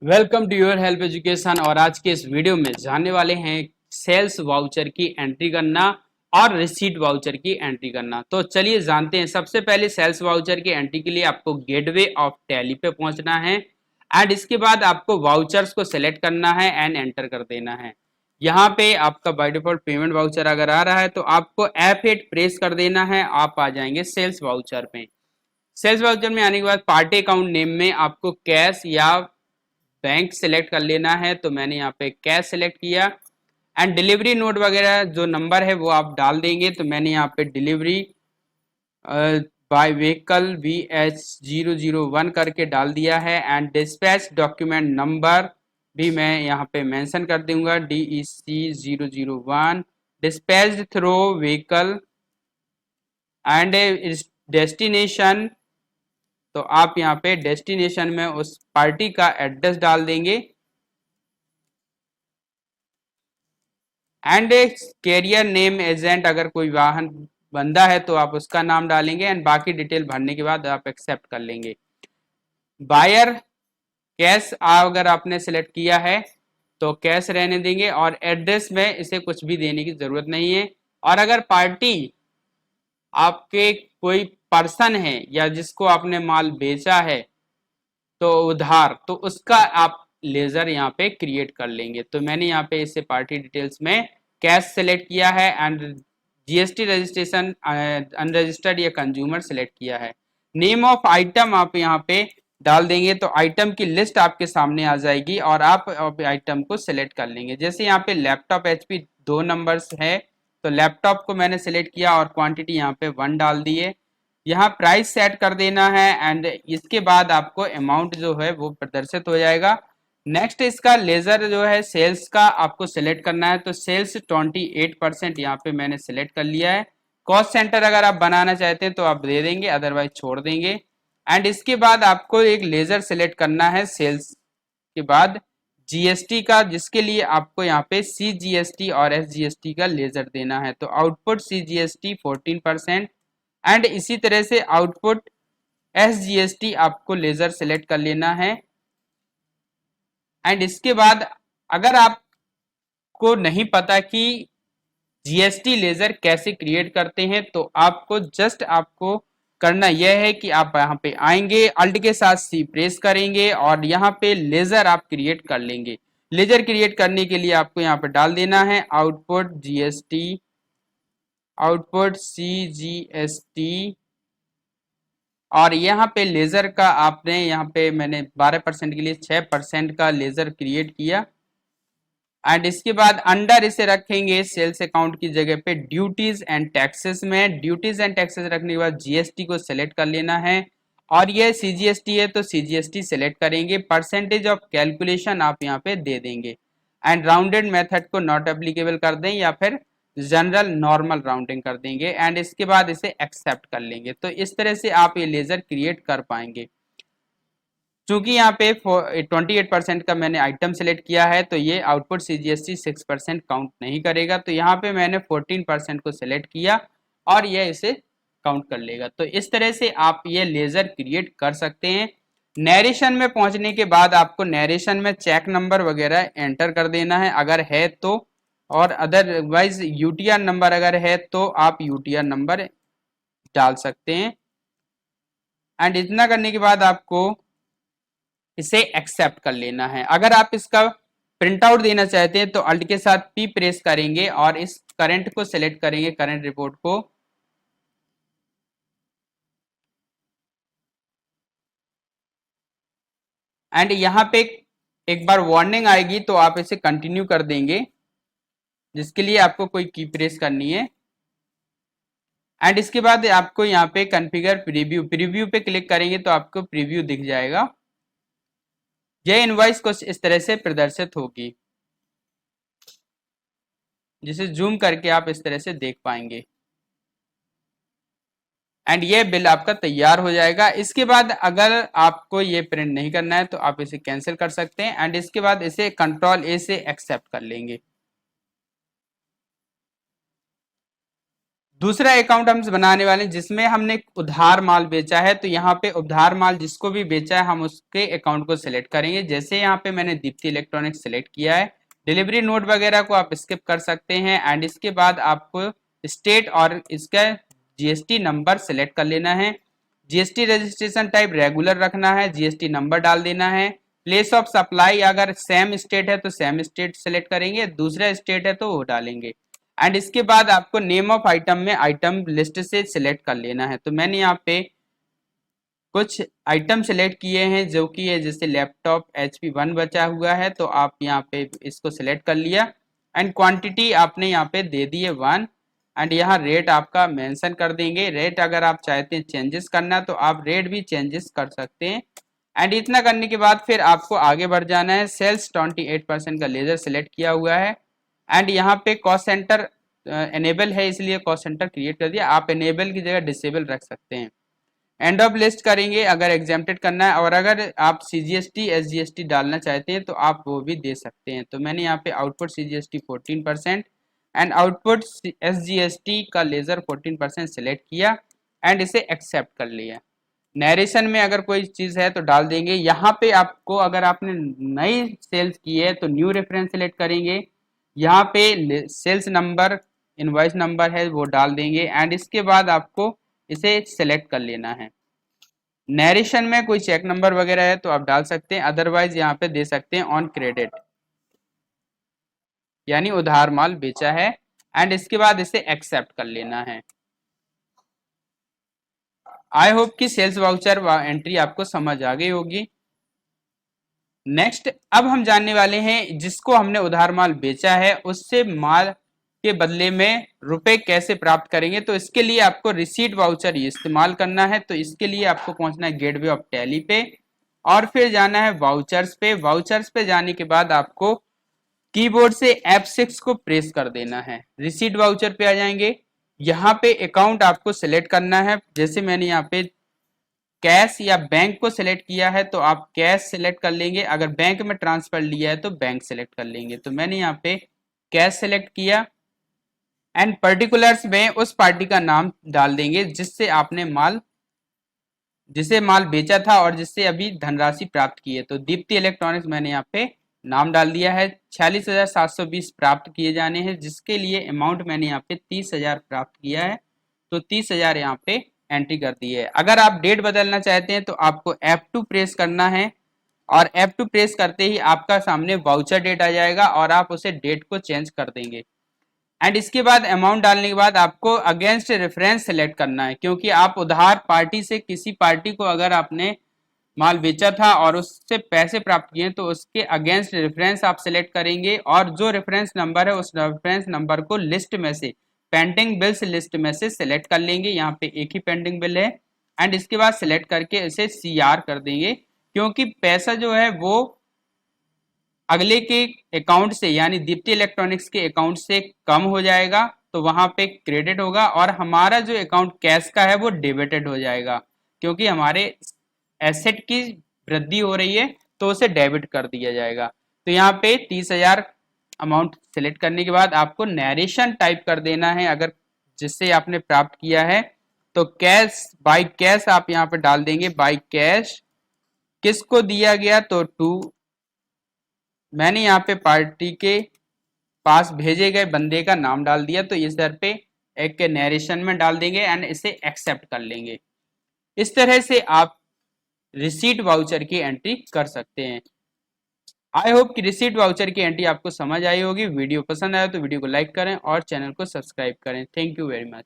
Welcome to your help education. और आज के इस वीडियो में जानने वाले हैं सेल्स वाउचर की एंट्री करना और रिसीट वाउचर की एंट्री करना। तो चलिए जानते हैं। सबसे पहले सेल्स वाउचर की एंट्री के लिए आपको गेटवे ऑफ टैली पे पहुंचना है एंड इसके बाद आपको वाउचर्स को सिलेक्ट करना है एंड एंटर कर देना है। यहाँ पे आपका बाय डिफॉल्ट पेमेंट वाउचर अगर आ रहा है तो आपको F8 प्रेस कर देना है, आप आ जाएंगे सेल्स वाउचर पे। सेल्स वाउचर में आने के बाद पार्टी अकाउंट नेम में आपको कैश या बैंक सिलेक्ट कर लेना है, तो मैंने यहाँ पे कैश सिलेक्ट किया एंड डिलीवरी नोट वगैरह जो नंबर है वो आप डाल देंगे। तो मैंने यहाँ पे डिलीवरी बाय व्हीकल VH001 करके डाल दिया है एंड डिस्पैच डॉक्यूमेंट नंबर भी मैं यहाँ पे मेंशन कर दूंगा DEC001 dispatched through vehicle and destination. तो आप यहाँ पे डेस्टिनेशन में उस पार्टी का एड्रेस डाल देंगे एंड कैरियर नेम एजेंट, अगर कोई वाहन बंदा है तो आप उसका नाम डालेंगे एंड बाकी डिटेल भरने के बाद आप एक्सेप्ट कर लेंगे। बायर कैश अगर आपने सेलेक्ट किया है तो कैश रहने देंगे और एड्रेस में इसे कुछ भी देने की जरूरत नहीं है। और अगर पार्टी आपके कोई पर्सन है या जिसको आपने माल बेचा है तो उधार, तो उसका आप लेजर यहाँ पे क्रिएट कर लेंगे। तो मैंने यहाँ पे इसे पार्टी डिटेल्स में कैश सेलेक्ट किया है एंड जीएसटी रजिस्ट्रेशन अनरजिस्टर्ड या कंज्यूमर सेलेक्ट किया है। नेम ऑफ आइटम आप यहाँ पे डाल देंगे तो आइटम की लिस्ट आपके सामने आ जाएगी और आप आइटम को सिलेक्ट कर लेंगे। जैसे यहाँ पे लैपटॉप HP 2 नंबर्स है तो लैपटॉप को मैंने सिलेक्ट किया और क्वांटिटी यहाँ पे 1 डाल दिए। यहाँ प्राइस सेट कर देना है एंड इसके बाद आपको अमाउंट जो है वो प्रदर्शित हो जाएगा। नेक्स्ट इसका लेजर जो है सेल्स का आपको सिलेक्ट करना है, तो सेल्स 28% यहाँ पे मैंने सिलेक्ट कर लिया है। कॉस्ट सेंटर अगर आप बनाना चाहते हैं तो आप दे देंगे, अदरवाइज छोड़ देंगे। एंड इसके बाद आपको एक लेजर सिलेक्ट करना है सेल्स के बाद जीएसटी का, जिसके लिए आपको यहाँ पे CGST और SGST का लेजर देना है। तो आउटपुट CGST 14% एंड इसी तरह से आउटपुट SGST आपको लेजर सेलेक्ट कर लेना है। एंड इसके बाद अगर आपको नहीं पता कि जीएसटी लेजर कैसे क्रिएट करते हैं तो आपको आपको करना यह है कि आप यहाँ पे आएंगे, अल्ट के साथ C प्रेस करेंगे और यहाँ पे लेजर आप क्रिएट कर लेंगे। लेजर क्रिएट करने के लिए आपको यहाँ पे डाल देना है आउटपुट GST, आउटपुट CGST और यहाँ पे लेजर का आपने यहाँ पे मैंने 12% के लिए 6% का लेजर क्रिएट किया एंड इसके बाद अंडर इसे रखेंगे सेल्स अकाउंट की जगह पे ड्यूटीज एंड टैक्सेस में। ड्यूटीज एंड टैक्सेस रखने के बाद जीएसटी को सिलेक्ट कर लेना है और ये सीजीएसटी है तो सीजीएसटी सिलेक्ट करेंगे। परसेंटेज ऑफ कैलकुलेशन आप यहाँ पे दे देंगे एंड राउंडेड मेथड को नॉट एप्लीकेबल कर दें या फिर जनरल नॉर्मल राउंडिंग कर देंगे एंड इसके बाद इसे एक्सेप्ट कर लेंगे। तो इस तरह से आप ये लेजर क्रिएट कर पाएंगे। चूंकि यहाँ पे 28% का मैंने आइटम सेलेक्ट किया है तो ये आउटपुट CGST 6% काउंट नहीं करेगा। तो यहाँ पे मैंने 14% को सिलेक्ट किया और ये इसे काउंट कर लेगा। तो इस तरह से आप ये लेजर क्रिएट कर सकते हैं। नैरेशन में पहुंचने के बाद आपको नैरेशन में चेक नंबर वगैरह एंटर कर देना है अगर है तो, और अदरवाइज UTR नंबर अगर है तो आप UTR नंबर डाल सकते हैं। एंड इतना करने के बाद आपको इसे एक्सेप्ट कर लेना है। अगर आप इसका प्रिंट आउट देना चाहते हैं तो अल्ट के साथ P प्रेस करेंगे और इस करंट को सिलेक्ट करेंगे, करंट रिपोर्ट को, एंड यहाँ पे एक बार वार्निंग आएगी तो आप इसे कंटिन्यू कर देंगे, जिसके लिए आपको कोई की प्रेस करनी है। एंड इसके बाद आपको यहाँ पे कॉन्फ़िगर प्रीव्यू, प्रीव्यू पे क्लिक करेंगे तो आपको प्रीव्यू दिख जाएगा। यह इनवॉइस कुछ इस तरह से प्रदर्शित होगी, जिसे जूम करके आप इस तरह से देख पाएंगे एंड ये बिल आपका तैयार हो जाएगा। इसके बाद अगर आपको ये प्रिंट नहीं करना है तो आप इसे कैंसिल कर सकते हैं एंड इसके बाद इसे कंट्रोल A से एक्सेप्ट कर लेंगे। दूसरा अकाउंट हम बनाने वाले हैं जिसमें हमने उधार माल बेचा है, तो यहाँ पे उधार माल जिसको भी बेचा है हम उसके अकाउंट को सिलेक्ट करेंगे। जैसे यहाँ पे मैंने दीप्ति इलेक्ट्रॉनिक्स सिलेक्ट किया है, डिलीवरी नोट वगैरह को आप स्किप कर सकते हैं। एंड इसके बाद आपको स्टेट और इसका जीएसटी नंबर सिलेक्ट कर लेना है। जीएसटी रजिस्ट्रेशन टाइप रेगुलर रखना है, जीएसटी नंबर डाल देना है। प्लेस ऑफ सप्लाई अगर सेम स्टेट है तो सेम स्टेट सिलेक्ट करेंगे, दूसरा स्टेट है तो वो डालेंगे। एंड इसके बाद आपको नेम ऑफ आइटम में आइटम लिस्ट से सिलेक्ट कर लेना है। तो मैंने यहाँ पे कुछ आइटम सिलेक्ट किए हैं जो कि है, जैसे लैपटॉप HP 1 बचा हुआ है तो आप यहाँ पे इसको सिलेक्ट कर लिया। एंड क्वांटिटी आपने यहाँ पे दे दी है 1। एंड यहाँ रेट आपका मेंशन कर देंगे। रेट अगर आप चाहते हैं चेंजेस करना तो आप रेट भी चेंजेस कर सकते हैं। एंड इतना करने के बाद फिर आपको आगे बढ़ जाना है। सेल्स 28% का लेजर सिलेक्ट किया हुआ है। एंड यहाँ पे कॉस्ट सेंटर एनेबल है इसलिए कॉस्ट सेंटर क्रिएट कर दिया, आप एनेबल की जगह डिसेबल रख सकते हैं। एंड ऑफ लिस्ट करेंगे अगर एग्जेम्प्टेड करना है, और अगर आप CGST SGST डालना चाहते हैं तो आप वो भी दे सकते हैं। तो मैंने यहाँ पे output CGST 14% and output SGST का लेजर 14% सिलेक्ट किया एंड इसे एक्सेप्ट कर लिया। नरेशन में अगर कोई चीज है तो डाल देंगे। यहाँ पे आपको अगर आपने नई सेल्स की है तो न्यू रेफरेंस सिलेक्ट करेंगे। यहाँ पे सेल्स नंबर इनवॉइस नंबर है वो डाल देंगे। एंड इसके बाद आपको इसे सिलेक्ट कर लेना है। नरेशन में कोई चेक नंबर वगैरह है तो आप डाल सकते हैं, अदरवाइज यहाँ पे दे सकते हैं ऑन क्रेडिट, यानी उधार माल बेचा है। एंड इसके बाद इसे एक्सेप्ट कर लेना है। आई होप कि सेल्स वाउचर एंट्री आपको समझ आ गई होगी। नेक्स्ट अब हम जानने वाले हैं जिसको हमने उधार माल बेचा है उससे माल के बदले में रुपए कैसे प्राप्त करेंगे। तो इसके लिए आपको रिसीट वाउचर इस्तेमाल करना है। तो इसके लिए आपको पहुंचना है गेटवे ऑफ टैली पे और फिर जाना है वाउचर्स पे। वाउचर्स पे जाने के बाद आपको कीबोर्ड से F6 को प्रेस कर देना है। रिसीट वाउचर पे आ जाएंगे। यहाँ पे अकाउंट आपको सिलेक्ट करना है। जैसे मैंने यहाँ पे कैश या बैंक को सिलेक्ट किया है तो आप कैश सिलेक्ट कर लेंगे, अगर बैंक में ट्रांसफर लिया है तो बैंक सिलेक्ट कर लेंगे। तो मैंने यहाँ पे कैश सिलेक्ट किया एंड पर्टिकुलर्स में उस पार्टी का नाम डाल देंगे जिससे आपने जिसे माल बेचा था और जिससे अभी धनराशि प्राप्त की है। तो दीप्ति इलेक्ट्रॉनिक्स मैंने यहाँ पे नाम डाल दिया है। 46,720 प्राप्त किए जाने हैं जिसके लिए अमाउंट मैंने यहाँ पे 30,000 प्राप्त किया है। तो 30,000 यहाँ पे एंट्री कर दी है। अगर आप डेट बदलना चाहते हैं तो आपको F2 प्रेस करना है और F2 प्रेस करते ही आपका सामने वाउचर डेट आ जाएगा और आप उसे डेट को चेंज कर देंगे। एंड इसके बाद अमाउंट डालने के बाद आपको अगेंस्ट रेफरेंस सेलेक्ट करना है, क्योंकि आप उधार पार्टी से किसी पार्टी को अगर आपने माल बेचा था और उससे पैसे प्राप्त किए तो उसके अगेंस्ट रेफरेंस आप सिलेक्ट करेंगे और जो रेफरेंस नंबर है उस रेफरेंस नंबर को लिस्ट में से पेंडिंग बिल्स लिस्ट में से सिलेक्ट कर लेंगे। यहाँ पे एक ही पेंडिंग बिल है एंड इसके बाद सिलेक्ट करके इसे CR कर देंगे, क्योंकि पैसा जो है वो अगले के अकाउंट से यानी दीप्ति इलेक्ट्रॉनिक्स के अकाउंट से कम हो जाएगा तो वहां पे क्रेडिट होगा और हमारा जो अकाउंट कैश का है वो डेबिटेड हो जाएगा, क्योंकि हमारे एसेट की वृद्धि हो रही है तो उसे डेबिट कर दिया जाएगा। तो यहाँ पे 30,000 अमाउंट सिलेक्ट करने के बाद आपको नरेशन टाइप कर देना है अगर जिससे आपने प्राप्त किया है। तो कैश बाय कैश आप यहाँ पे डाल देंगे। बाय कैश किसको दिया गया तो मैंने यहाँ पे पार्टी के पास भेजे गए बंदे का नाम डाल दिया। तो इस दर पे एक नरेशन में डाल देंगे एंड इसे एक्सेप्ट कर लेंगे। इस तरह से आप रिसीट वाउचर की एंट्री कर सकते हैं। आई होप कि रिसीट वाउचर की एंट्री आपको समझ आई होगी। वीडियो पसंद आया तो वीडियो को लाइक करें और चैनल को सब्सक्राइब करें। Thank you very much.